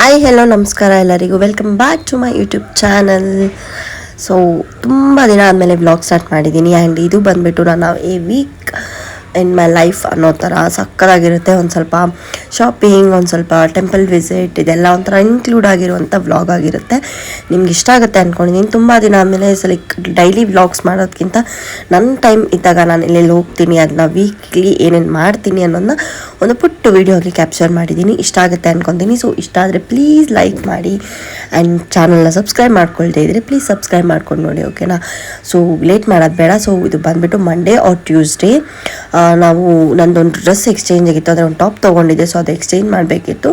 Hi hello ನಮಸ್ಕಾರ ಎಲ್ಲರಿಗೂ welcome back to my YouTube channel. So ತುಂಬ ದಿನ ಆದಮೇಲೆ ವ್ಲಾಗ್ ಸ್ಟಾರ್ಟ್ ಮಾಡಿದ್ದೀನಿ ಆ್ಯಂಡ್ ಇದು ಬಂದುಬಿಟ್ಟು ನಾನು a week in my life ಅನ್ನೋ ಥರ ಸಕ್ಕತ್ತಾಗಿರುತ್ತೆ. ಒಂದು ಸ್ವಲ್ಪ ಶಾಪಿಂಗ್, ಒಂದು ಸ್ವಲ್ಪ ಟೆಂಪಲ್ ವಿಸಿಟ್, ಇದೆಲ್ಲ ಒಂಥರ ಇನ್ಕ್ಲೂಡ್ ಆಗಿರುವಂಥ ವ್ಲಾಗ್ ಆಗಿರುತ್ತೆ. ನಿಮ್ಗೆ ಇಷ್ಟ ಆಗುತ್ತೆ ಅಂದ್ಕೊಂಡಿದ್ದೀನಿ. ತುಂಬ ದಿನ ಆದಮೇಲೆ ಲೈಕ್ ಡೈಲಿ ವ್ಲಾಗ್ಸ್ ಮಾಡೋದಕ್ಕಿಂತ ನನ್ನ ಟೈಮ್ ಇದ್ದಾಗ ನಾನು ಎಲ್ಲೆಲ್ಲಿ ಹೋಗ್ತೀನಿ, ಅದನ್ನ ವೀಕ್ಲಿ ಏನೇನು ಮಾಡ್ತೀನಿ ಅನ್ನೋದನ್ನ ಒಂದು ಪುಟ್ಟ ವಿಡಿಯೋಗೆ ಕ್ಯಾಪ್ಚರ್ ಮಾಡಿದ್ದೀನಿ. ಇಷ್ಟ ಆಗುತ್ತೆ ಅಂದ್ಕೊತೀನಿ. ಸೊ ಇಷ್ಟ ಆದರೆ ಪ್ಲೀಸ್ ಲೈಕ್ ಮಾಡಿ ಆ್ಯಂಡ್ ಚಾನಲ್ನ ಸಬ್ಸ್ಕ್ರೈಬ್ ಮಾಡ್ಕೊಳ್ತಾ ಇದ್ದರೆ ಪ್ಲೀಸ್ ಸಬ್ಸ್ಕ್ರೈಬ್ ಮಾಡ್ಕೊಂಡು ನೋಡಿ, ಓಕೆನಾ? ಸೊ ಲೇಟ್ ಮಾಡೋದು ಬೇಡ. ಸೊ ಇದು ಬಂದುಬಿಟ್ಟು ಮಂಡೇ ಆರ್ ಟ್ಯೂಸ್ಡೇ. ನಾವು ನಂದೊಂದು ಡ್ರೆಸ್ ಎಕ್ಸ್ಚೇಂಜ್ ಆಗಿತ್ತು, ಅಂದರೆ ಒಂದು ಟಾಪ್ ತೊಗೊಂಡಿದ್ದೆ. ಸೊ ಅದು ಎಕ್ಸ್ಚೇಂಜ್ ಮಾಡಬೇಕಿತ್ತು,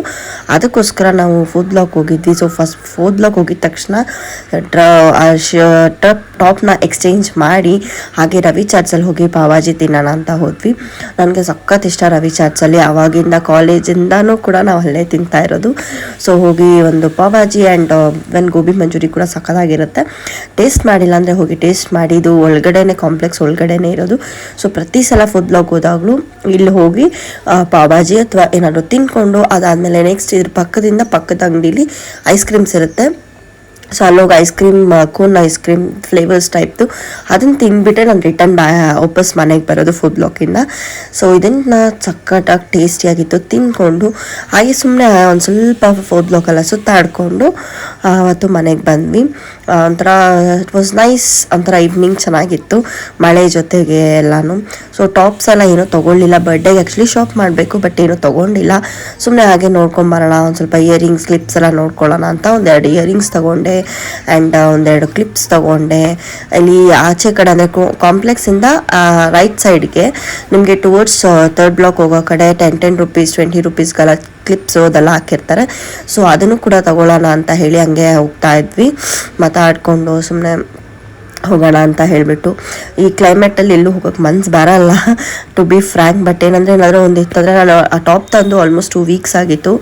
ಅದಕ್ಕೋಸ್ಕರ ನಾವು ಫುಡ್ ಬ್ಲಾಕ್ ಹೋಗಿದ್ವಿ. ಸೊ ಫಸ್ಟ್ ಫುಡ್ ಬ್ಲಾಕ್ ಹೋಗಿದ ತಕ್ಷಣ ಟಾಪ್ನ ಎಕ್ಸ್ಚೇಂಜ್ ಮಾಡಿ ಹಾಗೆ ರವಿ ಚಾಟ್ಸಲ್ಲಿ ಹೋಗಿ ಪಾವಾಜಿ ತಿನ್ನೋಣ ಅಂತ ಹೋದ್ವಿ. ನನಗೆ ಸಖತ್ ಇಷ್ಟ ರವಿ ಚಾಟ್ಸಲ್ಲಿ. ಆವಾಗಿಂದ ಕಾಲೇಜಿಂದನೂ ಕೂಡ ನಾವು ಅಲ್ಲೇ ತಿಂತಾ ಇರೋದು. ಸೊ ಹೋಗಿ ಒಂದು ಪಾವಾಜಿ ಆ್ಯಂಡ್ ಒಂದು ಗೋಬಿ ಮಂಚೂರಿ ಕೂಡ ಸಖತ್ತಾಗಿರುತ್ತೆ. ಟೇಸ್ಟ್ ಮಾಡಿಲ್ಲ ಅಂದರೆ ಹೋಗಿ ಟೇಸ್ಟ್ ಮಾಡಿ. ಇದು ಒಳಗಡೆನೇ ಕಾಂಪ್ಲೆಕ್ಸ್ ಒಳಗಡೆನೇ ಇರೋದು. ಸೊ ಪ್ರತಿ ಸಲ ಫುಡ್ ಬ್ಲಾಕ್ ಹೋದಾಗಲೂ ಇಲ್ಲಿ ಹೋಗಿ ಪಾವಾಜಿ ಅಥವಾ ಏನಾದರೂ ತಿನ್ಕೊಂಡು ಅದಾದಮೇಲೆ ನೆಕ್ಸ್ಟ್ ಇದ್ರ ಪಕ್ಕದ ಅಂಗಡಿಲಿ ಐಸ್ ಕ್ರೀಮ್ಸ್ ಇರುತ್ತೆ. ಸೊ ಅಲ್ಲೋಗಿ ice cream, cone ice cream flavours ಟೈಪ್ದು ಅದನ್ನು ತಿಂದ್ಬಿಟ್ಟೆ ನಾನು ರಿಟರ್ನ್ ವಾಪಸ್ ಮನೆಗೆ ಬರೋದು ಫುಡ್ ಬ್ಲಾಕಿಂದ. ಸೊ ಇದನ್ನು ಸಕ್ಕತ್ತಾಗಿ ಟೇಸ್ಟಿಯಾಗಿತ್ತು. ತಿಂದ್ಕೊಂಡು ಹಾಗೆ ಸುಮ್ಮನೆ ಒಂದು ಸ್ವಲ್ಪ ಫುಡ್ ಬ್ಲಾಕೆಲ್ಲ ಸುತ್ತಾಡಿಕೊಂಡು ಅವತ್ತು ಮನೆಗೆ ಬಂದ್ವಿ. ಒಂಥರ ಇಟ್ ವಾಸ್ ನೈಸ್. ಒಂಥರ ಈವ್ನಿಂಗ್ ಚೆನ್ನಾಗಿತ್ತು ಮಳೆ ಜೊತೆಗೆ ಎಲ್ಲನೂ. ಸೊ ಟಾಪ್ಸ್ ಎಲ್ಲ ಏನೂ ತೊಗೊಳ್ಳಿಲ್ಲ. ಬರ್ಡೇಗೆ ಆ್ಯಕ್ಚುಲಿ ಶಾಪ್ ಮಾಡಬೇಕು, ಬಟ್ ಏನೂ ತೊಗೊಂಡಿಲ್ಲ. ಸುಮ್ಮನೆ ಹಾಗೆ ನೋಡ್ಕೊಂಬರೋಣ, ಒಂದು ಸ್ವಲ್ಪ ಇಯರಿಂಗ್ಸ್ ಕ್ಲಿಪ್ಸ್ ಎಲ್ಲ ನೋಡ್ಕೊಳ್ಳೋಣ ಅಂತ ಒಂದೆರಡು ಇಯರಿಂಗ್ಸ್ ತೊಗೊಂಡೆ ಆ್ಯಂಡ್ ಒಂದೆರಡು ಕ್ಲಿಪ್ಸ್ ತೊಗೊಂಡೆ. ಇಲ್ಲಿ ಆಚೆ ಕಡೆ ಅಂದರೆ ಕಾಂಪ್ಲೆಕ್ಸಿಂದ ರೈಟ್ ಸೈಡ್ಗೆ ನಿಮಗೆ ಟುವರ್ಡ್ಸ್ ಥರ್ಡ್ ಬ್ಲಾಕ್ ಹೋಗೋ ಕಡೆ 10 ರೂಪೀಸ್ 20 ರೂಪೀಸ್ಗೆಲ್ಲ ಕ್ಲಿಪ್ಸು ಅದೆಲ್ಲ ಹಾಕಿರ್ತಾರೆ. ಸೊ ಅದನ್ನು ಕೂಡ ತಗೊಳ್ಳೋಣ ಅಂತ ಹೇಳಿ ಹಂಗೆ ಹೋಗ್ತಾ ಇದ್ವಿ, ಮಾತಾಡಿಕೊಂಡು ಸುಮ್ಮನೆ ಹೋಗೋಣ ಅಂತ ಹೇಳಿಬಿಟ್ಟು. ಈ ಕ್ಲೈಮೇಟಲ್ಲಿ ಎಲ್ಲೂ ಹೋಗೋಕ್ಕೆ ಮನ್ಸು ಬರಲ್ಲ ಟು ಬಿ ಫ್ರ್ಯಾಂಕ್. ಬಟ್ ಏನಂದರೆ ಏನಾದರೂ ಒಂದು ಇತ್ತಂದರೆ ನಾನು ಆ ಟಾಪ್ ತಂದು ಆಲ್ಮೋಸ್ಟ್ 2 ವೀಕ್ಸ್ ಆಗಿತ್ತು.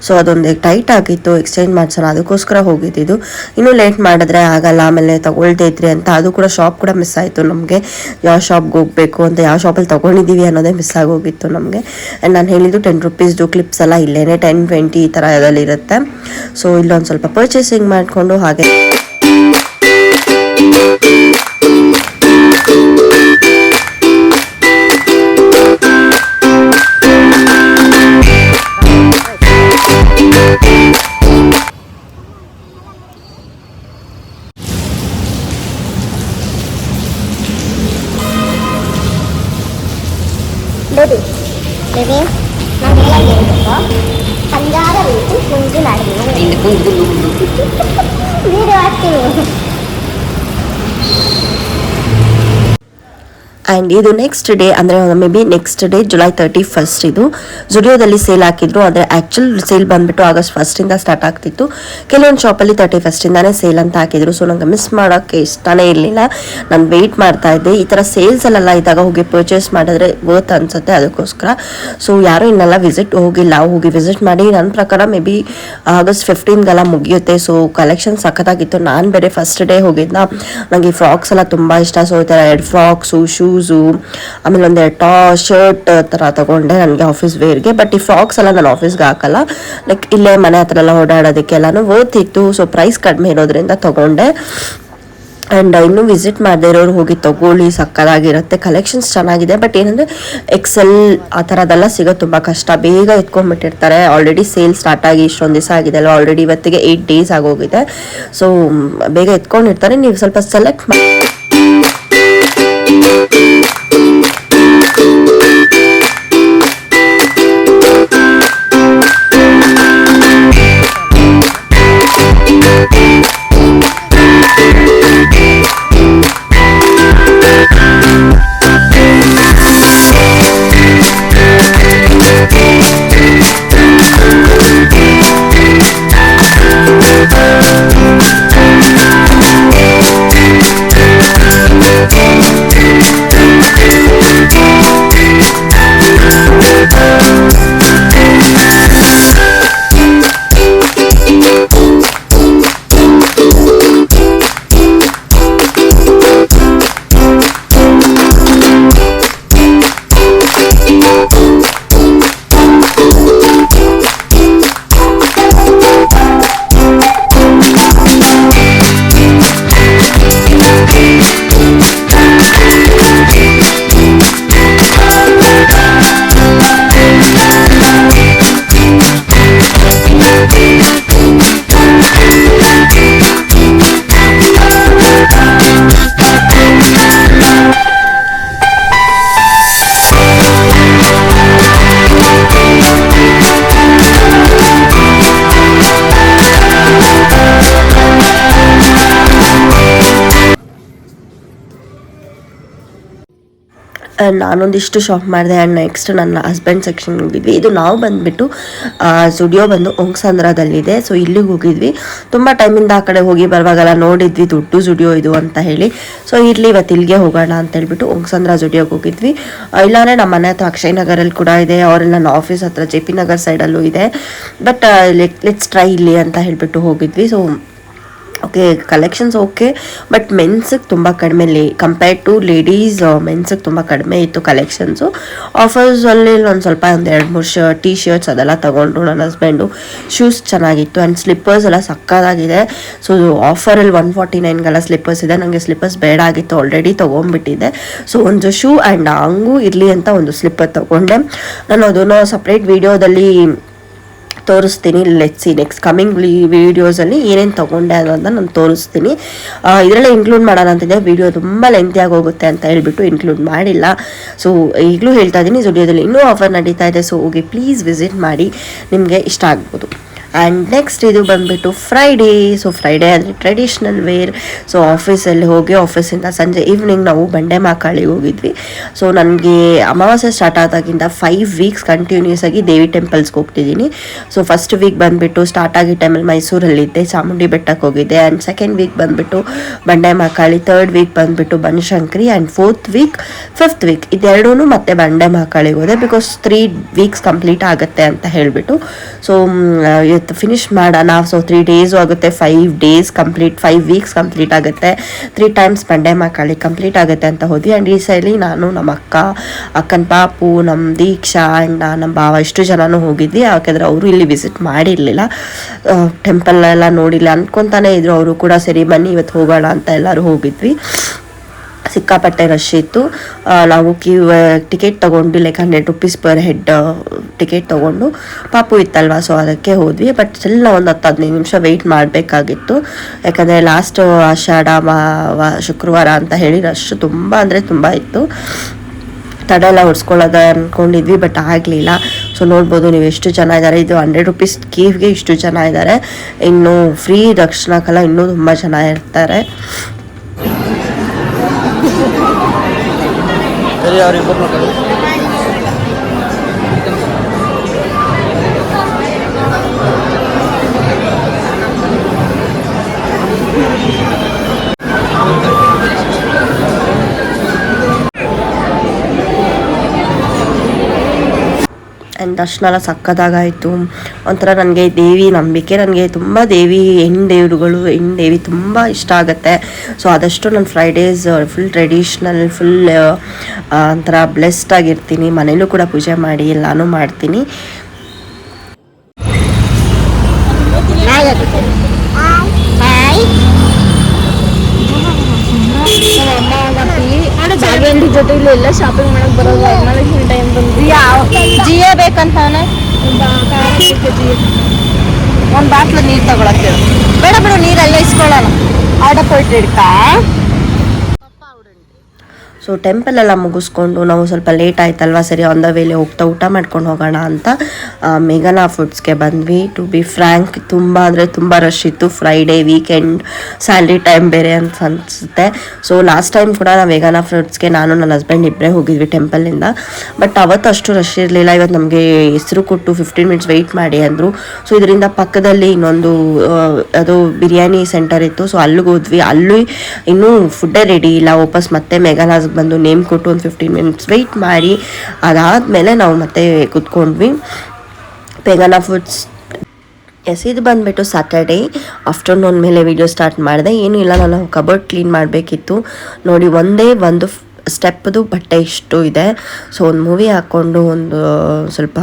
ಸೊ ಅದೊಂದು ಟೈಟ್ ಆಗಿತ್ತು, ಎಕ್ಸ್ಚೇಂಜ್ ಮಾಡ್ಸೋಣ ಅದಕ್ಕೋಸ್ಕರ ಹೋಗಿದ್ದು. ಇನ್ನೂ ಲೇಟ್ ಮಾಡಿದ್ರೆ ಆಗಲ್ಲ, ಆಮೇಲೆ ತೊಗೊಳ್ತಾ ಇದ್ರಿ ಅಂತ ಅದು ಕೂಡ ಶಾಪ್ ಕೂಡ ಮಿಸ್ ಆಯಿತು ನಮಗೆ. ಯಾವ ಶಾಪ್ಗೆ ಹೋಗಬೇಕು ಅಂತ, ಯಾವ ಶಾಪಲ್ಲಿ ತೊಗೊಂಡಿದ್ದೀವಿ ಅನ್ನೋದೇ ಮಿಸ್ ಆಗೋಗಿತ್ತು ನಮಗೆ. ಆ್ಯಂಡ್ ನಾನು ಹೇಳಿದ್ದು 10 ರೂಪೀಸ್ದು ಕ್ಲಿಪ್ಸ್ ಎಲ್ಲ ಇಲ್ಲೇ 10-20 ಈ ಥರ ಇದರಲ್ಲಿರುತ್ತೆ. ಸೊ ಇಲ್ಲೊಂದು ಸ್ವಲ್ಪ ಪರ್ಚೇಸಿಂಗ್ ಮಾಡಿಕೊಂಡು ಹಾಗೆ ಬೇಬಿ ನಾನು ಹೇಳ್ಬೇಕು, ಪಂಜಾಬ ರೀತಿ ಕುಂಜು ಮಾಡಿದ್ದೀನಿ ವೀಡಿಯೋ ಹಾಕ್ತೀನಿ. ಆ್ಯಂಡ್ ಇದು ನೆಕ್ಸ್ಟ್ ಡೇ, ಅಂದರೆ may be next day July 31 ಇದು ಜುಡಿಯೋದಲ್ಲಿ ಸೇಲ್ ಹಾಕಿದ್ರು. ಆದರೆ ಆ್ಯಕ್ಚುಲ್ ಸೇಲ್ ಬಂದುಬಿಟ್ಟು ಆಗಸ್ಟ್ 1 ಸ್ಟಾರ್ಟ್ ಆಗ್ತಿತ್ತು. ಕೆಲವೊಂದು ಶಾಪಲ್ಲಿ 31 ಸೇಲ್ ಅಂತ ಹಾಕಿದ್ರು. ಸೊ ನನಗೆ ಮಿಸ್ ಮಾಡೋಕ್ಕೆ ಇಷ್ಟನೇ ಇರಲಿಲ್ಲ. ನಾನು ವೆಯ್ಟ್ ಮಾಡ್ತಾ ಇದ್ದೆ. ಈ ಥರ ಸೇಲ್ಸಲ್ಲೆಲ್ಲ ಇದ್ದಾಗ ಹೋಗಿ ಪರ್ಚೇಸ್ ಮಾಡಿದ್ರೆ ವರ್ತ್ ಅನಿಸುತ್ತೆ, ಅದಕ್ಕೋಸ್ಕರ. ಸೊ ಯಾರೂ ಇನ್ನೆಲ್ಲ ಹೋಗಿ ವಿಸಿಟ್ ಮಾಡಿ. ನನ್ನ ಪ್ರಕಾರ ಮೇ ಬಿ ಆಗಸ್ಟ್ 15 ಮುಗಿಯುತ್ತೆ. ಸೊ ಕಲೆಕ್ಷನ್ ಸಖತ್ತಾಗಿತ್ತು. ನಾನು ಬೇರೆ ಫಸ್ಟ್ ಡೇ ಹೋಗಿದ್ದ. ನನಗೆ ಈ ಫ್ರಾಕ್ಸ್ ಎಲ್ಲ ತುಂಬ ಇಷ್ಟ. ಸೊ ಈ ಥರ 2 ಫ್ರಾಕ್ಸು, ಶೂಸು, ಆಮೇಲೆ ಒಂದೆರಡು ಶರ್ಟ್ ಥರ ತೊಗೊಂಡೆ ನನಗೆ ಆಫೀಸ್ ವೇರ್ಗೆ. ಬಟ್ ಈ ಫ್ರಾಕ್ಸ್ ಎಲ್ಲ ನಾನು ಆಫೀಸ್ಗೆ ಹಾಕಲ್ಲ, ಲೈಕ್ ಇಲ್ಲೇ ಮನೆ ಹತ್ರ ಎಲ್ಲ ಓಡಾಡೋದಕ್ಕೆಲ್ಲನೂ ವರ್ತ್ ಇತ್ತು. ಸೊ ಪ್ರೈಸ್ ಕಡಿಮೆ ಇರೋದ್ರಿಂದ ತೊಗೊಂಡೆ. ಆ್ಯಂಡ್ ಇನ್ನೂ ವಿಸಿಟ್ ಮಾಡದೇ ಇರೋರು ಹೋಗಿ ತೊಗೊಳ್ಳಿ, ಸಕ್ಕತ್ತಾಗಿರುತ್ತೆ. ಕಲೆಕ್ಷನ್ಸ್ ಚೆನ್ನಾಗಿದೆ. ಬಟ್ ಏನಂದರೆ ಎಕ್ಸೆಲ್ ಆ ಥರದ್ದೆಲ್ಲ ಸಿಗೋದು ತುಂಬ ಕಷ್ಟ. ಬೇಗ ಎತ್ಕೊಂಡ್ಬಿಟ್ಟಿರ್ತಾರೆ. ಆಲ್ರೆಡಿ ಸೇಲ್ ಸ್ಟಾರ್ಟ್ ಆಗಿ ಇಷ್ಟೊಂದು ದಿವಸ ಆಗಿದೆ ಅಲ್ವ, ಆಲ್ರೆಡಿ ಇವತ್ತಿಗೆ 8 ಡೇಸ್ ಆಗೋಗಿದೆ. ಸೊ ಬೇಗ ಎತ್ಕೊಂಡಿರ್ತಾರೆ. ನೀವು ಸ್ವಲ್ಪ ಸೆಲೆಕ್ಟ್ ಮಾಡಿ ಆ್ಯಂಡ್ ನಾನೊಂದಿಷ್ಟು ಶಾಪ್ ಮಾಡಿದೆ. ಆ್ಯಂಡ್ ನೆಕ್ಸ್ಟ್ ನನ್ನ ಹಸ್ಬೆಂಡ್ ಸೆಕ್ಷನ್ಗೆ ಹೋಗಿದ್ವಿ. ಇದು ನಾವು ಬಂದುಬಿಟ್ಟು ಸ್ಟುಡಿಯೋ ಬಂದು ಒಂಗ್ಸಂದ್ರದಲ್ಲಿದೆ. ಸೊ ಇಲ್ಲಿಗೆ ಹೋಗಿದ್ವಿ. ತುಂಬ ಟೈಮಿಂದ ಆ ಕಡೆ ಹೋಗಿ ಬರುವಾಗೆಲ್ಲ ನೋಡಿದ್ವಿ ದೊಡ್ಡ ಸ್ಟುಡಿಯೋ ಇದು ಅಂತ ಹೇಳಿ. ಸೊ ಇರಲಿ ಇವತ್ತು ಇಲ್ಲಿಗೆ ಹೋಗೋಣ ಅಂತ ಹೇಳ್ಬಿಟ್ಟು ಒಂಗ್ಸಂದ್ರ ಸ್ಟುಡಿಯೋಗೆ ಹೋಗಿದ್ವಿ. ಇಲ್ಲಾಂದರೆ ನಮ್ಮ ಮನೆ ಹತ್ರ ಅಕ್ಷಯ್ ನಗರಲ್ಲಿ ಕೂಡ ಇದೆ, ಅವರೆಲ್ಲ ನನ್ನ ಆಫೀಸ್ ಹತ್ರ JP ನಗರ್ ಸೈಡಲ್ಲೂ ಇದೆ. ಬಟ್ ಲೆಟ್ಸ್ ಟ್ರೈ ಇಲ್ಲಿ ಅಂತ ಹೇಳ್ಬಿಟ್ಟು ಹೋಗಿದ್ವಿ. So okay, collections okay, but ಮೆನ್ಸಿಗೆ ತುಂಬ ಕಡಿಮೆ ಕಂಪೇರ್ಡ್ ಟು ಲೇಡೀಸ್. ಮೆನ್ಸಿಗೆ ತುಂಬ ಕಡಿಮೆ ಇತ್ತು ಕಲೆಕ್ಷನ್ಸು. ಆಫರ್ಸಲ್ಲಿ ಒಂದು ಸ್ವಲ್ಪ 2-3 ಟೀ ಶರ್ಟ್ಸ್ ಅದೆಲ್ಲ ತೊಗೊಂಡ್ರು ನನ್ನ ಹಸ್ಬೆಂಡು. ಶೂಸ್ ಚೆನ್ನಾಗಿತ್ತು ಆ್ಯಂಡ್ ಸ್ಲಿಪ್ಪರ್ಸ್ ಎಲ್ಲ ಸಕ್ಕತ್ತಾಗಿದೆ. ಸೊ ಆಫರಲ್ಲಿ 149ಗೆಲ್ಲ ಸ್ಲಿಪ್ಪರ್ಸ್ ಇದೆ. ನನಗೆ ಸ್ಲಿಪ್ಪರ್ಸ್ ಬೇಡ ಆಗಿತ್ತು, ಆಲ್ರೆಡಿ ತೊಗೊಂಡ್ಬಿಟ್ಟಿದ್ದೆ. ಸೊ ಒಂದು ಶೂ ಆ್ಯಂಡ್ ಹಂಗೂ ಇರಲಿ ಅಂತ ಒಂದು ಸ್ಲಿಪ್ಪರ್ ತೊಗೊಂಡೆ. ನಾನು ಅದನ್ನು ಸಪ್ರೇಟ್ ವೀಡಿಯೋದಲ್ಲಿ ತೋರಿಸ್ತೀನಿ. ಲೆಟ್ಸ್ ಸಿ ನೆಕ್ಸ್ಟ್ ಕಮಿಂಗ್ ವೀಡಿಯೋಸಲ್ಲಿ ಏನೇನು ತೊಗೊಂಡೆ ಅನ್ನೋದನ್ನ ನಾನು ತೋರಿಸ್ತೀನಿ. ಇದರಲ್ಲೇ ಇನ್ಕ್ಲೂಡ್ ಮಾಡೋಣ ಅಂತಿದ್ದೆ, ವೀಡಿಯೋ ತುಂಬ ಲೆಂತಿಯಾಗಿ ಹೋಗುತ್ತೆ ಅಂತ ಹೇಳ್ಬಿಟ್ಟು ಇನ್ಕ್ಲೂಡ್ ಮಾಡಿಲ್ಲ. ಸೊ ಈಗಲೂ ಹೇಳ್ತಾ ಇದ್ದೀನಿ, ಸ್ಟುಡಿಯೋದಲ್ಲಿ ಇನ್ನೂ ಆಫರ್ ನಡೀತಾ ಇದೆ. ಸೊ ಹೋಗಿ ಪ್ಲೀಸ್ ವಿಸಿಟ್ ಮಾಡಿ, ನಿಮಗೆ ಇಷ್ಟ ಆಗ್ಬೋದು. ಆ್ಯಂಡ್ ನೆಕ್ಸ್ಟ್ ಇದು ಬಂದುಬಿಟ್ಟು ಫ್ರೈಡೇ. ಸೊ ಫ್ರೈಡೇ ಅಂದರೆ ಟ್ರೆಡಿಷ್ನಲ್ ವೇರ್. ಸೊ ಆಫೀಸಲ್ಲಿ ಹೋಗಿ ಆಫೀಸಿಂದ ಸಂಜೆ ಈವ್ನಿಂಗ್ ನಾವು ಬಂಡೆ ಮಾಕಾಳಿಗೆ ಹೋಗಿದ್ವಿ. ಸೊ ನನಗೆ ಅಮಾವಾಸ್ಯೆ ಸ್ಟಾರ್ಟ್ ಆದಾಗಿಂದ 5 ವೀಕ್ಸ್ ಕಂಟಿನ್ಯೂಸ್ ಆಗಿ ದೇವಿ ಟೆಂಪಲ್ಸ್ಗೆ ಹೋಗ್ತಿದ್ದೀನಿ. ಸೊ ಫಸ್ಟ್ ವೀಕ್ ಬಂದುಬಿಟ್ಟು ಸ್ಟಾರ್ಟ್ ಆಗಿದ್ದ ಟೈಮಲ್ಲಿ ಮೈಸೂರಲ್ಲಿದ್ದೆ, ಚಾಮುಂಡಿ ಬೆಟ್ಟಕ್ಕೆ ಹೋಗಿದ್ದೆ. ಆ್ಯಂಡ್ ಸೆಕೆಂಡ್ ವೀಕ್ ಬಂದುಬಿಟ್ಟು ಬಂಡೆ ಮಾಕಾಳಿ, ಥರ್ಡ್ ವೀಕ್ ಬಂದುಬಿಟ್ಟು ಬನಶಂಕರಿ, ಆ್ಯಂಡ್ ಫಿಫ್ತ್ ವೀಕ್ ಇದೆರಡೂ ಮತ್ತೆ ಬಂಡೆ ಮಾಕಾಳಿಗೆ ಹೋದೆ. ಬಿಕಾಸ್ 3 ವೀಕ್ಸ್ ಕಂಪ್ಲೀಟ್ ಆಗುತ್ತೆ ಅಂತ ಹೇಳಿಬಿಟ್ಟು. ಸೊ ಫಿನಿಶ್ ಮಾಡೋಣ. ಸೊ 3 ಡೇಸು ಆಗುತ್ತೆ, 5 ಡೇಸ್ ಕಂಪ್ಲೀಟ್, 5 ವೀಕ್ಸ್ ಕಂಪ್ಲೀಟ್ ಆಗುತ್ತೆ, 3 ಟೈಮ್ಸ್ ಬಂಡೆ ಮಾಕಾಳಿ ಕಂಪ್ಲೀಟ್ ಆಗುತ್ತೆ ಅಂತ ಹೋದ್ವಿ. ಆ್ಯಂಡ್ ಈ ಸೈಲಿ ನಾನು, ನಮ್ಮ ಅಕ್ಕನ ಪಾಪು, ನಮ್ಮ ದೀಕ್ಷಾ ಆ್ಯಂಡ್ ನಮ್ಮ ಭಾವ ಇಷ್ಟು ಜನನೂ ಹೋಗಿದ್ವಿ. ಯಾಕೆಂದರೆ ಅವರು ಇಲ್ಲಿ ವಿಸಿಟ್ ಮಾಡಿರಲಿಲ್ಲ, ಟೆಂಪಲ್ ಎಲ್ಲ ನೋಡಿಲ್ಲ ಅನ್ಕೊತಾನೆ ಇದ್ರು. ಅವರು ಕೂಡ ಸರಿ ಬನ್ನಿ ಇವತ್ತು ಹೋಗೋಣ ಅಂತ ಎಲ್ಲರೂ ಹೋಗಿದ್ವಿ. ಸಿಕ್ಕಾಪಟ್ಟೆ ರಶ್ ಇತ್ತು. ನಾವು ಟಿಕೆಟ್ ತೊಗೊಂಡು like 100 rupees per head ticket ತೊಗೊಂಡು, ಪಾಪು ಇತ್ತಲ್ವ ಸೊ ಅದಕ್ಕೆ ಹೋದ್ವಿ. ಬಟ್ ಸ್ಟಿಲ್ ನಾವು ಒಂದು 10-15 ನಿಮಿಷ ವೆಯ್ಟ್ ಮಾಡಬೇಕಾಗಿತ್ತು. ಯಾಕಂದರೆ ಲಾಸ್ಟ್ ಆಷಾಢ ಶುಕ್ರವಾರ ಅಂತ ಹೇಳಿ ರಶ್ ತುಂಬ ಅಂದರೆ ತುಂಬ ಇತ್ತು. ತಡ ಎಲ್ಲ ಹೊಡ್ಸ್ಕೊಳ್ಳೋದ ಅಂದ್ಕೊಂಡಿದ್ವಿ, ಬಟ್ ಆಗಲಿಲ್ಲ. ಸೊ ನೋಡ್ಬೋದು ನೀವು ಎಷ್ಟು ಜನ ಇದ್ದಾರೆ. ಇದು 100 ರೂಪೀಸ್ ಕೇವ್ಗೆ ಇಷ್ಟು ಜನ ಇದ್ದಾರೆ. ಇನ್ನು ಫ್ರೀ ದರ್ಶನಕ್ಕೆಲ್ಲ ಇನ್ನೂ ತುಂಬ ಜನ ಇರ್ತಾರೆ. ಆ್ಯಂಡ್ ದರ್ಶನ ಎಲ್ಲ ಸಕ್ಕದಾಗಾಯಿತು. ಒಂಥರ ನನಗೆ ದೇವಿ ನಂಬಿಕೆ, ನನಗೆ ತುಂಬ ಹೆಣ್ಣು ದೇವಿ ತುಂಬ ಇಷ್ಟ ಆಗುತ್ತೆ. ಸೊ ಆದಷ್ಟು ನಾನು ಫ್ರೈಡೇಸ್ ಫುಲ್ ಟ್ರೆಡಿಷ್ನಲ್, ಫುಲ್ ಒಂಥರ ಬ್ಲೆಸ್ಡ್ ಆಗಿರ್ತೀನಿ. ಮನೇಲೂ ಕೂಡ ಪೂಜೆ ಮಾಡಿ ಎಲ್ಲನೂ ಮಾಡ್ತೀನಿ. ಜೊತೆ ಇಲ್ಲಿ ಎಲ್ಲ ಶಾಪಿಂಗ್ ಮಾಡಕ್ ಬರೋದು. ವರಮಹಾಲಕ್ಷ್ಮಿ ಟೈಮ್ ಬಂದ್ವಿ. ಜಿಯೇ ಬೇಕಂತಾನೆ ಒಂದು ಬಾಟ್ಲು ನೀರು ತಗೊಳಕ್ಕೆ. ಬೇಡ ಬೇಡ, ನೀರಲ್ಲೇ ಇಸ್ಕೊಳ್ಳೋಣ. ಆರ್ಡರ್ ಕೊಟ್ಟು ಇಡ್ತಾ. ಸೊ ಟೆಂಪಲ್ ಎಲ್ಲ ಮುಗಿಸ್ಕೊಂಡು ನಾವು ಸ್ವಲ್ಪ ಲೇಟ್ ಆಯ್ತಲ್ವ, ಸರಿ ಆನ್ ದ ವೇಲೆ ಹೋಗ್ತಾ ಊಟ ಮಾಡ್ಕೊಂಡು ಹೋಗೋಣ ಅಂತ ಮೇಘನಾ ಫುಡ್ಸ್ಗೆ ಬಂದ್ವಿ. ಟು ಬಿ ಫ್ರ್ಯಾಂಕ್ ತುಂಬ ಅಂದರೆ ತುಂಬ ರಶ್ ಇತ್ತು. ಫ್ರೈಡೇ ವೀಕೆಂಡ್, ಸ್ಯಾಲ್ರಿ ಟೈಮ್ ಬೇರೆ ಅಂತ ಅನಿಸುತ್ತೆ. ಸೊ ಲಾಸ್ಟ್ ಟೈಮ್ ಕೂಡ ನಾವು ಮೇಘನಾ ಫುಡ್ಸ್ಗೆ ನಾನು ನನ್ನ ಹಸ್ಬೆಂಡ್ ಇಬ್ಬರೇ ಹೋಗಿದ್ವಿ ಟೆಂಪಲಿಂದ. ಬಟ್ ಅವತ್ತು ಅಷ್ಟು ರಶ್ ಇರಲಿಲ್ಲ. ಇವತ್ತು ನಮಗೆ ಹೆಸರು ಕೊಟ್ಟು 15 ಮಿನಿಟ್ಸ್ ವೆಯ್ಟ್ ಮಾಡಿ ಅಂದರು. ಸೊ ಇದರಿಂದ ಪಕ್ಕದಲ್ಲಿ ಇನ್ನೊಂದು ಅದು ಬಿರಿಯಾನಿ ಸೆಂಟರ್ ಇತ್ತು. ಸೊ ಅಲ್ಲಿಗೆ ಹೋದ್ವಿ. ಅಲ್ಲೂ ಇನ್ನೂ ಫುಡ್ಡೇ ರೆಡಿ ಇಲ್ಲ. ವಾಪಸ್ ಮತ್ತೆ ಮೇಘನಾಸ್ ಬಂದು ನೇಮ್ ಕೊಟ್ಟು ಒಂದು 15 ಮಿನಿಟ್ಸ್ ವೆಯ್ಟ್ ಮಾಡಿ ಅದಾದಮೇಲೆ ನಾವು ಮತ್ತೆ ಕೂತ್ಕೊಂಡ್ವಿ. ಮೇಘನಾ ಫುಡ್ಸ್ ಇದು ಬಂದುಬಿಟ್ಟು ಸ್ಯಾಟರ್ಡೇ ಆಫ್ಟರ್ನೂನ್ ಮೇಲೆ ವಿಡಿಯೋ ಸ್ಟಾರ್ಟ್ ಮಾಡಿದೆ. ಏನೂ ಇಲ್ಲ, ನಾನು ಕಬೋರ್ಡ್ ಕ್ಲೀನ್ ಮಾಡಬೇಕಿತ್ತು. ನೋಡಿ ಒಂದೇ ಒಂದು ಸ್ಟೆಪ್ದು ಬಟ್ಟೆ ಇಷ್ಟು ಇದೆ. ಸೊ ಒಂದು ಮೂವಿ ಹಾಕ್ಕೊಂಡು ಒಂದು ಸ್ವಲ್ಪ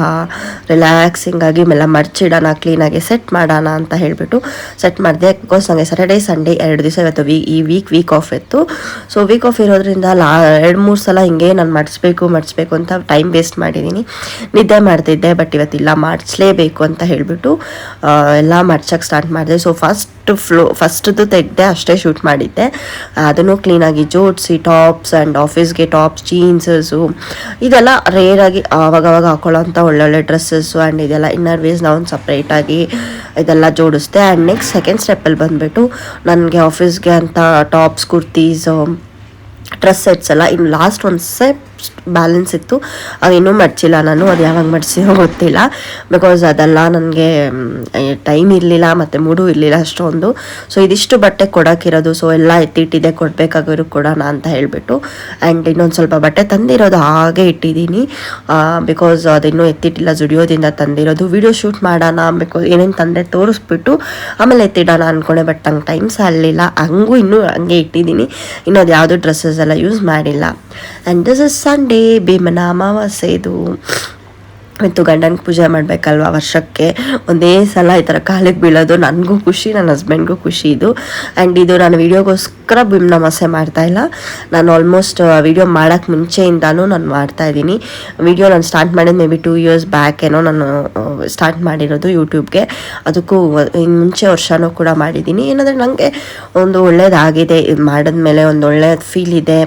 ರಿಲ್ಯಾಕ್ಸಿಂಗ್ ಆಗಿ ಮೆಲ್ಲ ಮರ್ಚಿಡೋಣ, ಕ್ಲೀನಾಗಿ ಸೆಟ್ ಮಾಡೋಣ ಅಂತ ಹೇಳಿಬಿಟ್ಟು ಸೆಟ್ ಮಾಡಿದೆ. ಬಿಕಾಸ್ ನನಗೆ ಸ್ಯಾಟರ್ಡೇ ಸಂಡೇ 2 ದಿವಸ ಇವತ್ತು ಈ ವೀಕ್ ಆಫ್ ಇತ್ತು. ಸೊ ವೀಕ್ ಆಫ್ ಇರೋದ್ರಿಂದ 2-3 ಸಲ ಹಿಂಗೆ ನಾನು ಮಡಿಸ್ಬೇಕು ಅಂತ ಟೈಮ್ ವೇಸ್ಟ್ ಮಾಡಿದ್ದೀನಿ. ನಿದ್ದೆ ಮಾಡ್ತಿದ್ದೆ, ಬಟ್ ಇವತ್ತಿಲ್ಲ, ಮಾಡಿಸ್ಲೇಬೇಕು ಅಂತ ಹೇಳಿಬಿಟ್ಟು ಎಲ್ಲ ಮಡ್ಚಕ್ಕೆ ಸ್ಟಾರ್ಟ್ ಮಾಡಿದೆ. ಸೊ ಫಸ್ಟ್ದು ತೆಗೆದೆ, ಅಷ್ಟೇ ಶೂಟ್ ಮಾಡಿದ್ದೆ. ಅದನ್ನು ಕ್ಲೀನಾಗಿ ಜೋಡಿಸಿ ಟಾಪ್ಸ್ ಆ್ಯಂಡ್ ಆಫೀಸ್ಗೆ ಟಾಪ್ಸ್, ಜೀನ್ಸಸ್ಸು ಇದೆಲ್ಲ ರೇರಾಗಿ ಆವಾಗವಾಗ ಹಾಕೊಳ್ಳೋಂಥ ಒಳ್ಳೊಳ್ಳೆ ಡ್ರೆಸ್ಸಸ್ಸು ಆ್ಯಂಡ್ ಇದೆಲ್ಲ ಇನ್ನರ್ ವೇಸ್ನ ಒಂದು ಸಪ್ರೇಟಾಗಿ ಇದೆಲ್ಲ ಜೋಡಿಸ್ದೆ. ಆ್ಯಂಡ್ ನೆಕ್ಸ್ಟ್ ಸೆಕೆಂಡ್ ಸ್ಟೆಪ್ಪಲ್ಲಿ ಬಂದುಬಿಟ್ಟು ನನಗೆ ಆಫೀಸ್ಗೆ ಅಂತ ಟಾಪ್ಸ್, ಕುರ್ತೀಸ್, ಡ್ರೆಸ್ ಸೆಟ್ಸ್ ಎಲ್ಲ ಇನ್ನು ಲಾಸ್ಟ್ ಒಂದು ಬ್ಯಾಲೆನ್ಸ್ ಇತ್ತು, ಅವಿನ್ನೂ ಮಡ್ಚಿಲ್ಲ ನಾನು. ಅದು ಯಾವಾಗ ಮಡ್ಸಿನೋ ಗೊತ್ತಿಲ್ಲ, ಬಿಕಾಸ್ ಅದೆಲ್ಲ ನನಗೆ ಟೈಮ್ ಇರಲಿಲ್ಲ ಮತ್ತು ಮೂಡು ಇರಲಿಲ್ಲ ಅಷ್ಟೊಂದು. ಸೊ ಇದಿಷ್ಟು ಬಟ್ಟೆ ಕೊಡೋಕ್ಕಿರೋದು, ಸೊ ಎಲ್ಲ ಎತ್ತಿಟ್ಟಿದ್ದೆ, ಕೊಡಬೇಕಾಗಿರೋ ಕೊಡೋಣ ಅಂತ ಹೇಳಿಬಿಟ್ಟು. ಆ್ಯಂಡ್ ಇನ್ನೊಂದು ಸ್ವಲ್ಪ ಬಟ್ಟೆ ತಂದಿರೋದು ಹಾಗೆ ಇಟ್ಟಿದ್ದೀನಿ, ಬಿಕಾಸ್ ಅದಿನ್ನೂ ಎತ್ತಿಟ್ಟಿಲ್ಲ, ಜುಡಿಯೋದಿಂದ ತಂದಿರೋದು. ವಿಡಿಯೋ ಶೂಟ್ ಮಾಡೋಣ ಬಿಕಾಸ್ ಏನೇನು ತಂದೆ ತೋರಿಸ್ಬಿಟ್ಟು ಆಮೇಲೆ ಎತ್ತಿಡೋಣ ಅಂದ್ಕೊಂಡೆ, ಬಟ್ ನಂಗೆ ಟೈಮ್ ಸಾಲಿಲ್ಲ, ಹಂಗೂ ಇನ್ನೂ ಹಂಗೆ ಇಟ್ಟಿದ್ದೀನಿ. ಇನ್ನೂ ಅದು ಯಾವುದೂ ಡ್ರೆಸ್ಸಸ್ ಎಲ್ಲ ಯೂಸ್ ಮಾಡಿಲ್ಲ. ಆ್ಯಂಡ್ ದಿಸ್ ಇಸ್ ಸಂಡೇ, ಭೀಮನ ಅಮಾವಾಸ್ಯೆ ಇದು. ಮತ್ತು ಗಂಡನಿಗೆ ಪೂಜೆ ಮಾಡಬೇಕಲ್ವ, ವರ್ಷಕ್ಕೆ ಒಂದೇ ಸಲ ಈ ಥರ ಕಾಲಿಗೆ ಬೀಳೋದು ನನಗೂ ಖುಷಿ, ನನ್ನ ಹಸ್ಬೆಂಡ್ಗೂ ಖುಷಿ ಇದು. ಆ್ಯಂಡ್ ಇದು ನಾನು ವೀಡಿಯೋಗೋಸ್ಕರ ಭೀಮನ ಅಮಾವಾಸ್ಯೆ ಮಾಡ್ತಾಯಿಲ್ಲ, ನಾನು ಆಲ್ಮೋಸ್ಟ್ ವೀಡಿಯೋ ಮಾಡೋಕ್ಕೆ ಮುಂಚೆಯಿಂದನೂ ನಾನು ಮಾಡ್ತಾಯಿದ್ದೀನಿ. ವೀಡಿಯೋ ನಾನು ಸ್ಟಾರ್ಟ್ ಮಾಡಿದ್ದು ಮೇ ಬಿ 2 years ಬ್ಯಾಕ್ ಏನೋ ನಾನು ಸ್ಟಾರ್ಟ್ ಮಾಡಿರೋದು ಯೂಟ್ಯೂಬ್ಗೆ. ಅದಕ್ಕೂ ಇನ್ನು ಮುಂಚೆ ವರ್ಷನೂ ಕೂಡ ಮಾಡಿದ್ದೀನಿ. ಏನಂದರೆ ನನಗೆ ಒಂದು ಒಳ್ಳೇದಾಗಿದೆ, ಇದು ಮಾಡಿದ್ಮೇಲೆ ಒಂದು ಒಳ್ಳೆ ಫೀಲ್ ಇದೆ.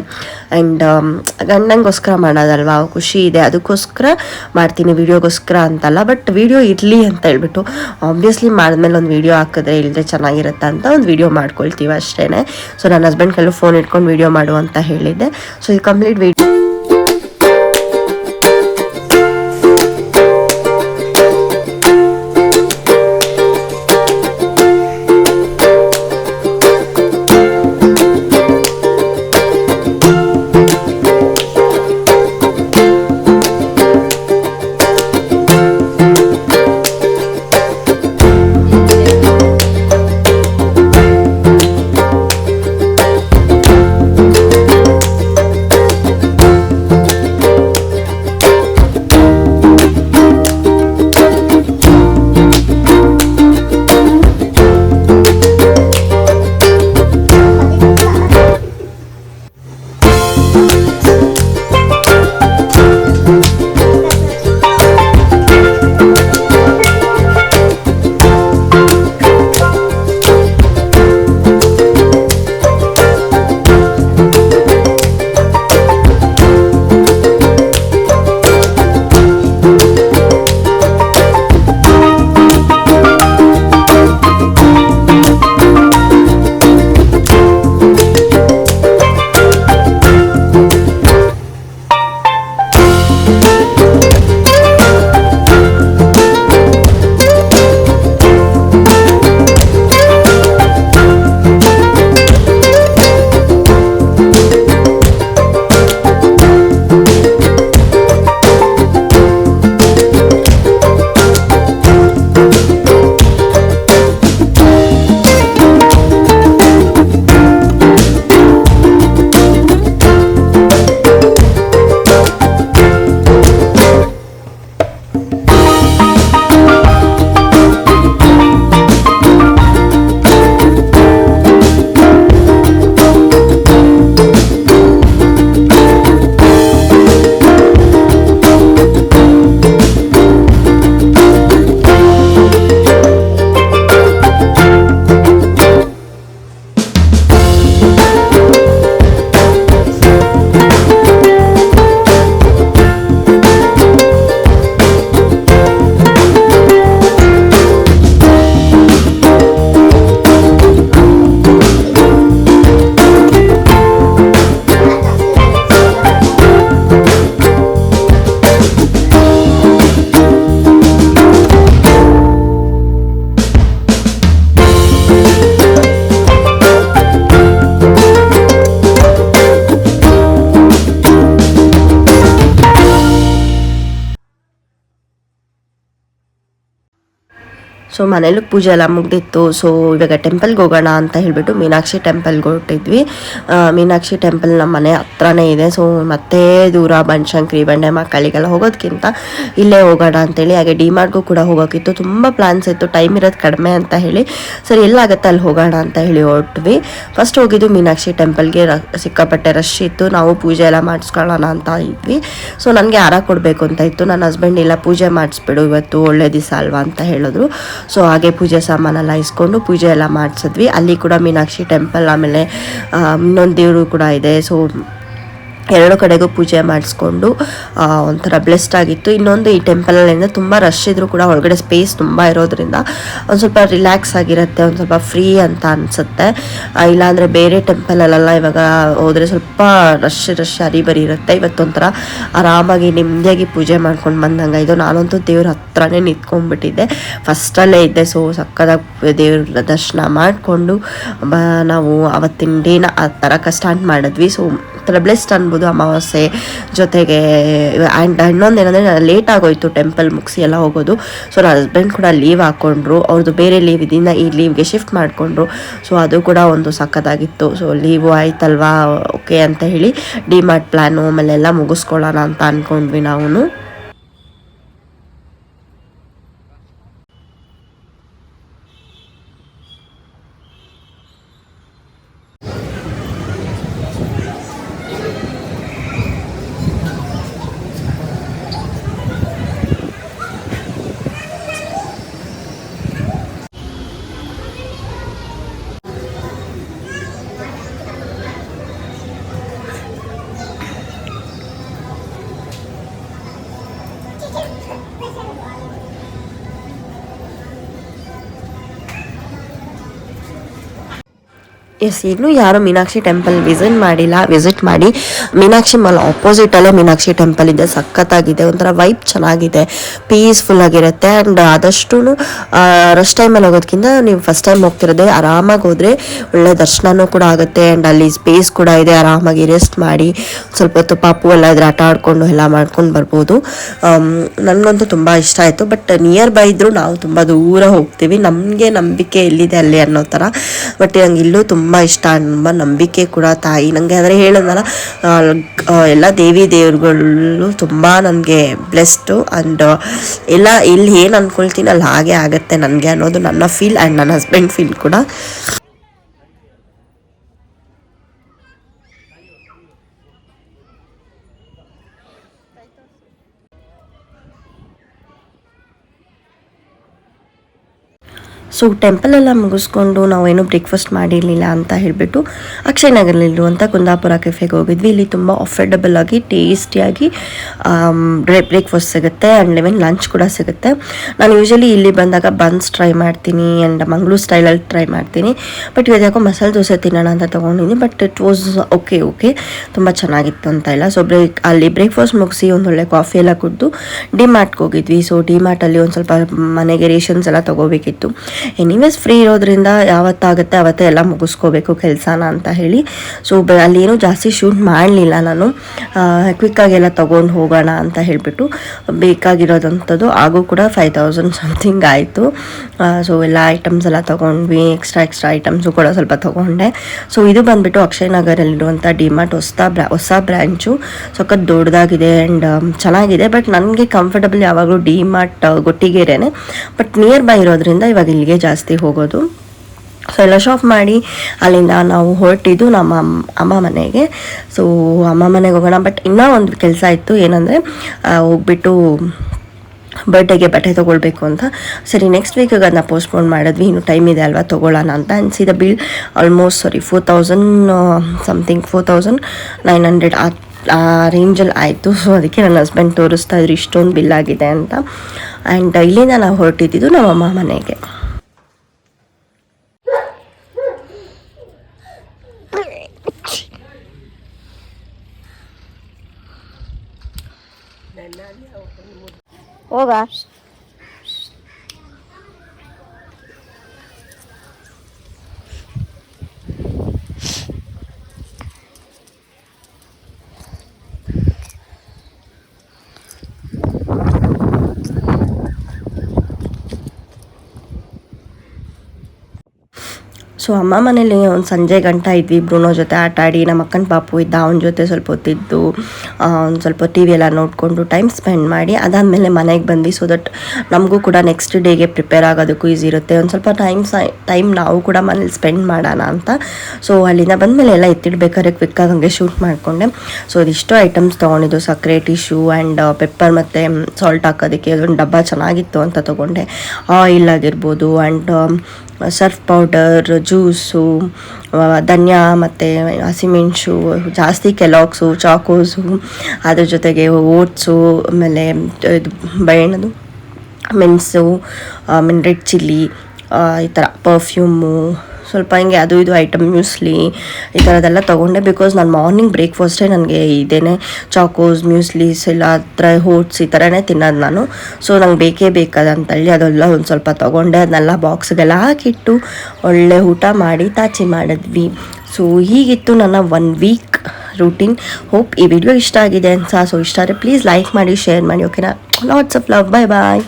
ಆ್ಯಂಡ್ ಗಂಡಂಗೋಸ್ಕರ ಮಾಡೋದಲ್ವ, ಖುಷಿ ಇದೆ, ಅದಕ್ಕೋಸ್ಕರ ಮಾಡ್ತೀನಿ, ವೀಡಿಯೋಗೋಸ್ಕರ ಅಂತಲ್ಲ. ಬಟ್ ವೀಡಿಯೋ ಇರಲಿ ಅಂತ ಹೇಳ್ಬಿಟ್ಟು ಆಬ್ವಿಯಸ್ಲಿ ಮಾಡಿದ್ಮೇಲೆ ಒಂದು ವೀಡಿಯೋ ಹಾಕಿದ್ರೆ ಇಲ್ಲದೆ ಚೆನ್ನಾಗಿರುತ್ತೆ ಅಂತ ಒಂದು ವೀಡಿಯೋ ಮಾಡ್ಕೊಳ್ತೀವಿ ಅಷ್ಟೇ. ಸೊ ನನ್ನ ಹಸ್ಬೆಂಡ್ ಕೆಲವು ಫೋನ್ ಇಟ್ಕೊಂಡು ವೀಡಿಯೋ ಮಾಡು ಅಂತ ಹೇಳಿದ್ದೆ. ಸೊ ಈ ಕಂಪ್ಲೀಟ್ ವೀಡಿಯೋ ಸೊ ಮನೇಲಿ ಪೂಜೆ ಎಲ್ಲ ಮುಗ್ದಿತ್ತು. ಸೊ ಇವಾಗ ಟೆಂಪಲ್ಗೆ ಹೋಗೋಣ ಅಂತ ಹೇಳಿಬಿಟ್ಟು ಮೀನಾಕ್ಷಿ ಟೆಂಪಲ್ಗೆ ಹೊರಟಿದ್ವಿ. ಮೀನಾಕ್ಷಿ ಟೆಂಪಲ್ ನಮ್ಮ ಮನೆ ಹತ್ರನೇ ಇದೆ. ಸೊ ಮತ್ತೆ ದೂರ ಬನಶಂಕರಿ ಬಂಡೆ ಮಕ್ಕಳಿಗೆಲ್ಲ ಹೋಗೋದಕ್ಕಿಂತ ಇಲ್ಲೇ ಹೋಗೋಣ ಅಂತೇಳಿ, ಹಾಗೆ ಡಿಮಾರ್ಟ್ಗೂ ಕೂಡ ಹೋಗೋಕ್ಕಿತ್ತು. ತುಂಬ ಪ್ಲ್ಯಾನ್ಸ್ ಇತ್ತು, ಟೈಮ್ ಇರೋದು ಕಡಿಮೆ ಅಂತ ಹೇಳಿ ಸರಿ ಎಲ್ಲಾಗುತ್ತೆ ಅಲ್ಲಿ ಹೋಗೋಣ ಅಂತ ಹೇಳಿ ಹೊರಟ್ವಿ. ಫಸ್ಟ್ ಹೋಗಿದ್ದು ಮೀನಾಕ್ಷಿ ಟೆಂಪಲ್ಗೆ, ಸಿಕ್ಕಾಪಟ್ಟೆ ರಶ್ ಇತ್ತು. ನಾವು ಪೂಜೆ ಎಲ್ಲ ಮಾಡಿಸ್ಕೊಳ್ಳೋಣ ಅಂತ ಇದ್ವಿ. ಸೊ ನನಗೆ ಹಾರ ಕೊಡಬೇಕು ಅಂತ ಇತ್ತು. ನನ್ನ ಹಸ್ಬೆಂಡ್ ಇಲ್ಲ ಪೂಜೆ ಮಾಡಿಸ್ಬಿಡು ಇವತ್ತು ಒಳ್ಳೆ ದಿವಸ ಅಲ್ವಾ ಅಂತ ಹೇಳಿದ್ರು. ಸೊ ಹಾಗೆ ಪೂಜೆ ಸಾಮಾನೆಲ್ಲ ಇಸ್ಕೊಂಡು ಪೂಜೆ ಎಲ್ಲ ಮಾಡಿಸಿದ್ವಿ. ಅಲ್ಲಿ ಕೂಡ ಮೀನಾಕ್ಷಿ ಟೆಂಪಲ್, ಆಮೇಲೆ ಇನ್ನೊಂದು ದೇವರು ಕೂಡ ಇದೆ. ಸೊ ಎರಡು ಕಡೆಗೂ ಪೂಜೆ ಮಾಡಿಸ್ಕೊಂಡು ಒಂಥರ ಬ್ಲೆಸ್ಡ್ ಆಗಿತ್ತು. ಇನ್ನೊಂದು ಈ ಟೆಂಪಲಲ್ಲಿಂದ ತುಂಬ ರಶ್ ಇದ್ದರೂ ಕೂಡ ಒಳಗಡೆ ಸ್ಪೇಸ್ ತುಂಬ ಇರೋದ್ರಿಂದ ಒಂದು ಸ್ವಲ್ಪ ರಿಲ್ಯಾಕ್ಸ್ ಆಗಿರುತ್ತೆ, ಒಂದು ಸ್ವಲ್ಪ ಫ್ರೀ ಅಂತ ಅನಿಸುತ್ತೆ. ಇಲ್ಲಾಂದರೆ ಬೇರೆ ಟೆಂಪಲಲ್ಲೆಲ್ಲ ಇವಾಗ ಹೋದರೆ ಸ್ವಲ್ಪ ರಶ್ ಹರಿಬರಿ ಇರುತ್ತೆ. ಇವತ್ತೊಂಥರ ಆರಾಮಾಗಿ ನೆಮ್ಮದಿಯಾಗಿ ಪೂಜೆ ಮಾಡ್ಕೊಂಡು ಬಂದಂಗೆ ಇದು. ನಾನಂತೂ ದೇವ್ರ ಹತ್ರನೇ ನಿಂತ್ಕೊಂಡ್ಬಿಟ್ಟಿದ್ದೆ, ಫಸ್ಟಲ್ಲೇ ಇದ್ದೆ. ಸೊ ಸಕ್ಕದಾಗಿ ದೇವ್ರ ದರ್ಶನ ಮಾಡಿಕೊಂಡು ನಾವು ಅವತ್ತಿನ ಡೇನ ಆ ಥರ ಸ್ಟಾರ್ಟ್ ಮಾಡಿದ್ವಿ. ಸೊ ಥರ ಬ್ಲೆಸ್ಡ್ ಅನ್ಬೋದು. ಅಮಾವಾಸ್ಯೆ ಜೊತೆಗೆ ಆ್ಯಂಡ್ ಇನ್ನೊಂದು ಏನಂದರೆ ಲೇಟ್ ಆಗೋಯ್ತು ಟೆಂಪಲ್ ಮುಗಿಸಿ ಎಲ್ಲ ಹೋಗೋದು. ಸೊ ನನ್ನ ಹಸ್ಬೆಂಡ್ ಕೂಡ ಲೀವ್ ಹಾಕ್ಕೊಂಡ್ರು, ಅವ್ರದ್ದು ಬೇರೆ ಲೀವ್ ಇದರಿಂದ ಈ ಲೀವ್ಗೆ ಶಿಫ್ಟ್ ಮಾಡಿಕೊಂಡ್ರು. ಸೊ ಅದು ಕೂಡ ಒಂದು ಸಖತ್ತಾಗಿತ್ತು. ಸೊ ಲೀವು ಆಯ್ತಲ್ವಾ, ಓಕೆ ಅಂತ ಹೇಳಿ ಡಿಮಾರ್ಟ್ ಪ್ಲ್ಯಾನು ಆಮೇಲೆ ಎಲ್ಲ ಮುಗಿಸ್ಕೊಳ್ಳೋಣ ಅಂತ ಅಂದ್ಕೊಂಡ್ವಿ ನಾವು. ಎಸ್, ಇನ್ನೂ ಯಾರು ಮೀನಾಕ್ಷಿ ಟೆಂಪಲ್ ವಿಸಿಟ್ ಮಾಡಿ. ಮೀನಾಕ್ಷಿ ಮಾಲ್ ಆಪೋಸಿಟಲ್ಲೇ ಮೀನಾಕ್ಷಿ ಟೆಂಪಲ್ ಇದೆ, ಸಖತ್ತಾಗಿದೆ, ಒಂಥರ ವೈಬ್ ಚೆನ್ನಾಗಿದೆ, ಪೀಸ್ಫುಲ್ ಆಗಿರುತ್ತೆ. ಆ್ಯಂಡ್ ಆದಷ್ಟು ರಶ್ ಟೈಮಲ್ಲಿ ಹೋಗೋದಕ್ಕಿಂತ ನೀವು ಫಸ್ಟ್ ಟೈಮ್ ಹೋಗ್ತಿರೋದೇ ಆರಾಮಾಗಿ ಹೋದರೆ ಒಳ್ಳೆ ದರ್ಶನವೂ ಕೂಡ ಆಗುತ್ತೆ. ಆ್ಯಂಡ್ ಅಲ್ಲಿ ಸ್ಪೇಸ್ ಕೂಡ ಇದೆ, ಆರಾಮಾಗಿ ರೆಸ್ಟ್ ಮಾಡಿ ಸ್ವಲ್ಪ ಹೊತ್ತು ಪಾಪು ಎಲ್ಲ ಇದ್ರೆ ಆಟ ಆಡ್ಕೊಂಡು ಎಲ್ಲ ಮಾಡ್ಕೊಂಡು ಬರ್ಬೋದು. ನನಗಂತೂ ತುಂಬ ಇಷ್ಟ ಆಯಿತು. ಬಟ್ ನಿಯರ್ ಬೈ ಇದ್ದರೂ ನಾವು ತುಂಬ ದೂರ ಹೋಗ್ತೀವಿ, ನಮಗೆ ನಂಬಿಕೆ ಎಲ್ಲಿದೆ ಅಲ್ಲಿ ಅನ್ನೋ ಥರ. ಬಟ್ ನಂಗೆ ಇಲ್ಲೂ ತುಂಬ ಇಷ್ಟ, ತುಂಬ ನಂಬಿಕೆ ಕೂಡ ತಾಯಿ ನನಗೆ. ಅಂದರೆ ಹೇಳಿದ್ನಲ್ಲ, ಎಲ್ಲ ದೇವಿದೇವ್ರುಗಳು ತುಂಬ ನನಗೆ ಬ್ಲೆಸ್ಡು. ಆ್ಯಂಡ್ ಎಲ್ಲ ಇಲ್ಲಿ ಏನು ಅಂದ್ಕೊಳ್ತೀನಿ ಅಲ್ಲಿ ಹಾಗೆ ಆಗುತ್ತೆ ನನಗೆ ಅನ್ನೋದು ನನ್ನ ಫೀಲ್ ಆ್ಯಂಡ್ ನನ್ನ ಹಸ್ಬೆಂಡ್ ಫೀಲ್ ಕೂಡ. ಸೊ ಟೆಂಪಲೆಲ್ಲ ಮುಗಿಸ್ಕೊಂಡು ನಾವೇನು ಬ್ರೇಕ್ಫಾಸ್ಟ್ ಮಾಡಿರಲಿಲ್ಲ ಅಂತ ಹೇಳಿಬಿಟ್ಟು ಅಕ್ಷಯನಗರಲ್ಲಿರುವಂಥ ಕುಂದಾಪುರ ಕೆಫೆಗೆ ಹೋಗಿದ್ವಿ. ಇಲ್ಲಿ ತುಂಬ ಅಫೋರ್ಡಬಲ್ ಆಗಿ ಟೇಸ್ಟಿಯಾಗಿ ಬ್ರೇಕ್ಫಾಸ್ಟ್ ಸಿಗುತ್ತೆ ಆ್ಯಂಡ್ ಲೆವೆನ್ ಲಂಚ್ ಕೂಡ ಸಿಗುತ್ತೆ. ನಾನು ಯೂಶಲಿ ಇಲ್ಲಿ ಬಂದಾಗ ಬನ್ಸ್ ಟ್ರೈ ಮಾಡ್ತೀನಿ ಆ್ಯಂಡ್ ಮಂಗಳೂರು ಸ್ಟೈಲಲ್ಲಿ ಟ್ರೈ ಮಾಡ್ತೀನಿ. ಬಟ್ ಇವತ್ತು ಯಾಕೋ ಮಸಾಲೆ ದೋಸೆ ತಿನ್ನೋಣ ಅಂತ ತೊಗೊಂಡಿದ್ದೀನಿ. ಬಟ್ ಇಟ್ ವಾಸ್ ಓಕೆ ತುಂಬ ಚೆನ್ನಾಗಿತ್ತು ಅಂತ ಇಲ್ಲ. ಸೊ ಅಲ್ಲಿ ಬ್ರೇಕ್ಫಾಸ್ಟ್ ಮುಗಿಸಿ ಒಂದೊಳ್ಳೆ ಕಾಫಿ ಎಲ್ಲ ಕುಡಿದು ಡಿಮಾರ್ಟ್ಗೆ ಹೋಗಿದ್ವಿ. ಸೊ ಡಿಮಾರ್ಟಲ್ಲಿ ಒಂದು ಸ್ವಲ್ಪ ಮನೆಗೆ ರೇಷನ್ಸ್ ಎಲ್ಲ ತೊಗೋಬೇಕಿತ್ತು. ಎನಿವೇಸ್ ಫ್ರೀ ಇರೋದ್ರಿಂದ ಯಾವತ್ತಾಗುತ್ತೆ ಅವತ್ತೇ ಎಲ್ಲ ಮುಗಿಸ್ಕೋಬೇಕು ಕೆಲಸನ ಅಂತ ಹೇಳಿ. ಸೊ ಅಲ್ಲೇನೂ ಜಾಸ್ತಿ ಶೂಟ್ ಮಾಡಲಿಲ್ಲ ನಾನು, ಕ್ವಿಕ್ಕಾಗೆಲ್ಲ ತೊಗೊಂಡು ಹೋಗೋಣ ಅಂತ ಹೇಳಿಬಿಟ್ಟು ಬೇಕಾಗಿರೋದಂಥದ್ದು ಹಾಗೂ ಕೂಡ 5000 ಸಮಥಿಂಗ್ ಆಯಿತು. ಸೊ ಎಲ್ಲ ಐಟಮ್ಸ್ ಎಲ್ಲ ತೊಗೊಂಡ್ವಿ, ಎಕ್ಸ್ಟ್ರಾ ಐಟಮ್ಸು ಕೂಡ ಸ್ವಲ್ಪ ತೊಗೊಂಡೆ. ಸೊ ಇದು ಬಂದುಬಿಟ್ಟು ಅಕ್ಷಯನಗರಲ್ಲಿರುವಂಥ ಡಿಮಾರ್ಟ್ ಹೊಸ ಬ್ರ್ಯಾಂಚು, ಸಖತ್ ದೊಡ್ಡದಾಗಿದೆ ಆ್ಯಂಡ್ ಚೆನ್ನಾಗಿದೆ. ಬಟ್ ನನಗೆ ಕಂಫರ್ಟಬಲ್ ಯಾವಾಗಲೂ ಡಿಮಾರ್ಟ್ ಗೊಟ್ಟಿಗೆರೆನೇ, ಬಟ್ ನಿಯರ್ ಬೈ ಇರೋದ್ರಿಂದ ಇವಾಗ ಇಲ್ಲಿಗೆ ಜಾಸ್ತಿ ಹೋಗೋದು. ಸೊ ಎಲ್ಲ ಶಾಪ್ ಮಾಡಿ ಅಲ್ಲಿಂದ ನಾವು ಹೊರಟಿದ್ದು ನಮ್ಮ ಅಮ್ಮ ಮನೆಗೆ. ಸೊ ಅಮ್ಮ ಮನೆಗೆ ಹೋಗೋಣ. ಬಟ್ ಇನ್ನೂ ಒಂದು ಕೆಲಸ ಇತ್ತು, ಏನಂದರೆ ಹೋಗ್ಬಿಟ್ಟು ಬರ್ಡೇಗೆ ಬಟ್ಟೆ ತೊಗೊಳ್ಬೇಕು ಅಂತ. ಸರಿ ನೆಕ್ಸ್ಟ್ ವೀಕಿಗೆ ಅದನ್ನ ಪೋಸ್ಟ್ಪೋನ್ ಮಾಡಿದ್ವಿ, ಇನ್ನು ಟೈಮ್ ಇದೆ ಅಲ್ವಾ ತೊಗೊಳ್ಳೋಣ ಅಂತ. ಅನಿಸಿದ ಬಿಲ್ ಆಲ್ಮೋಸ್ಟ್ 4000 ಸಮಥಿಂಗ್ 4900 ಆ ರೇಂಜಲ್ಲಿ ಆಯಿತು. ಸೊ ಅದಕ್ಕೆ ನನ್ನ ಹಸ್ಬೆಂಡ್ ತೋರಿಸ್ತಾ ಇದ್ರು ಇಷ್ಟೊಂದು ಬಿಲ್ ಆಗಿದೆ ಅಂತ. ಆ್ಯಂಡ್ ಇಲ್ಲಿಂದ ನಾವು ಹೊರಟಿದ್ದು ನಮ್ಮಮ್ಮ ಮನೆಗೆ. ಹೋಗ ಸೊ ಅಮ್ಮ ಮನೇಲಿ ಒಂದು ಸಂಜೆ ಗಂಟ ಇದ್ವಿ, ಬ್ರೂನೋ ಜೊತೆ ಆಟ ಆಡಿ. ನಮ್ಮ ಅಕ್ಕನ ಪಾಪು ಇದ್ದ, ಅವನ ಜೊತೆ ಸ್ವಲ್ಪ ಹೊತ್ತಿದ್ದು ಒಂದು ಸ್ವಲ್ಪ ಟಿ ವಿ ಎಲ್ಲ ನೋಡಿಕೊಂಡು ಟೈಮ್ ಸ್ಪೆಂಡ್ ಮಾಡಿ ಅದಾದಮೇಲೆ ಮನೆಗೆ ಬಂದ್ವಿ. ಸೊ ದಟ್ ನಮಗೂ ಕೂಡ ನೆಕ್ಸ್ಟ್ ಡೇಗೆ ಪ್ರಿಪೇರ್ ಆಗೋದಕ್ಕೂ ಈಸಿ ಇರುತ್ತೆ, ಒಂದು ಸ್ವಲ್ಪ ಟೈಮ್ ನಾವು ಕೂಡ ಮನೇಲಿ ಸ್ಪೆಂಡ್ ಮಾಡೋಣ ಅಂತ. ಸೊ ಅಲ್ಲಿಂದ ಬಂದಮೇಲೆ ಎಲ್ಲ ಎತ್ತಿಡ್ಬೇಕಾದ್ರೆ ಕ್ವಿಕ್ಕಾಗಿ ಹಂಗೆ ಶೂಟ್ ಮಾಡಿಕೊಂಡೆ. ಸೊ ಇದಿಷ್ಟು ಐಟಮ್ಸ್ ತೊಗೊಂಡಿದ್ದು, ಸಕ್ಕರೆ, ಟಿಶ್ಯೂ ಆ್ಯಂಡ್ ಪೆಪ್ಪರ್ ಮತ್ತು ಸಾಲ್ಟ್ ಹಾಕೋದಕ್ಕೆ ಅದೊಂದು ಡಬ್ಬ ಚೆನ್ನಾಗಿತ್ತು ಅಂತ ತೊಗೊಂಡೆ. ಆಯಿಲ್ ಆಗಿರ್ಬೋದು ಆ್ಯಂಡ್ ಸರ್ಫ್ ಪೌಡರ್, ಜ್ಯೂಸು, ಧನ್ಯ ಮತ್ತು ಹಸಿಮೆಣಸು, ಜಾಸ್ತಿ ಕೆಲಾಕ್ಸು, ಚಾಕೋಸು, ಅದ್ರ ಜೊತೆಗೆ ಓಟ್ಸು, ಆಮೇಲೆ ಇದು ಏನದು ಮೆಣಸು, ಆಮೇಲೆ ರೆಡ್ ಚಿಲ್ಲಿ, ಈ ಥರ ಪರ್ಫ್ಯೂಮು, ಸ್ವಲ್ಪ ಹಿಂಗೆ ಅದು ಇದು ಐಟಮ್, ಮ್ಯೂಸ್ಲಿ, ಈ ಥರದ್ದೆಲ್ಲ ತೊಗೊಂಡೆ. ಬಿಕಾಸ್ ನಾನು ಮಾರ್ನಿಂಗ್ ಬ್ರೇಕ್ಫಾಸ್ಟೇ ನನಗೆ ಇದೇನೆ ಚಾಕೋಸ್, ಮ್ಯೂಸ್ಲೀಸ್ ಇಲ್ಲ ಡ್ರೈ ಓಟ್ಸ್ ಈ ಥರನೇ ತಿನ್ನೋದು ನಾನು. ಸೊ ನಂಗೆ ಬೇಕೇ ಬೇಕಾದಂತೇಳಿ ಅದೆಲ್ಲ ಒಂದು ಸ್ವಲ್ಪ ತೊಗೊಂಡೆ. ಅದನ್ನೆಲ್ಲ ಬಾಕ್ಸ್ಗೆಲ್ಲ ಹಾಕಿಟ್ಟು ಒಳ್ಳೆ ಊಟ ಮಾಡಿ ತಾಚಿ ಮಾಡಿದ್ವಿ. ಸೊ ಹೀಗಿತ್ತು ನನ್ನ 1 ವೀಕ್ ರೂಟೀನ್. ಹೋಪ್ ಈ ವಿಡಿಯೋ ಇಷ್ಟ ಆಗಿದೆ ಅಂತ. ಸೊ ಇಷ್ಟ ಆದರೆ ಪ್ಲೀಸ್ ಲೈಕ್ ಮಾಡಿ, ಶೇರ್ ಮಾಡಿ. ಓಕೆನಾ? Lots of love. Bye bye.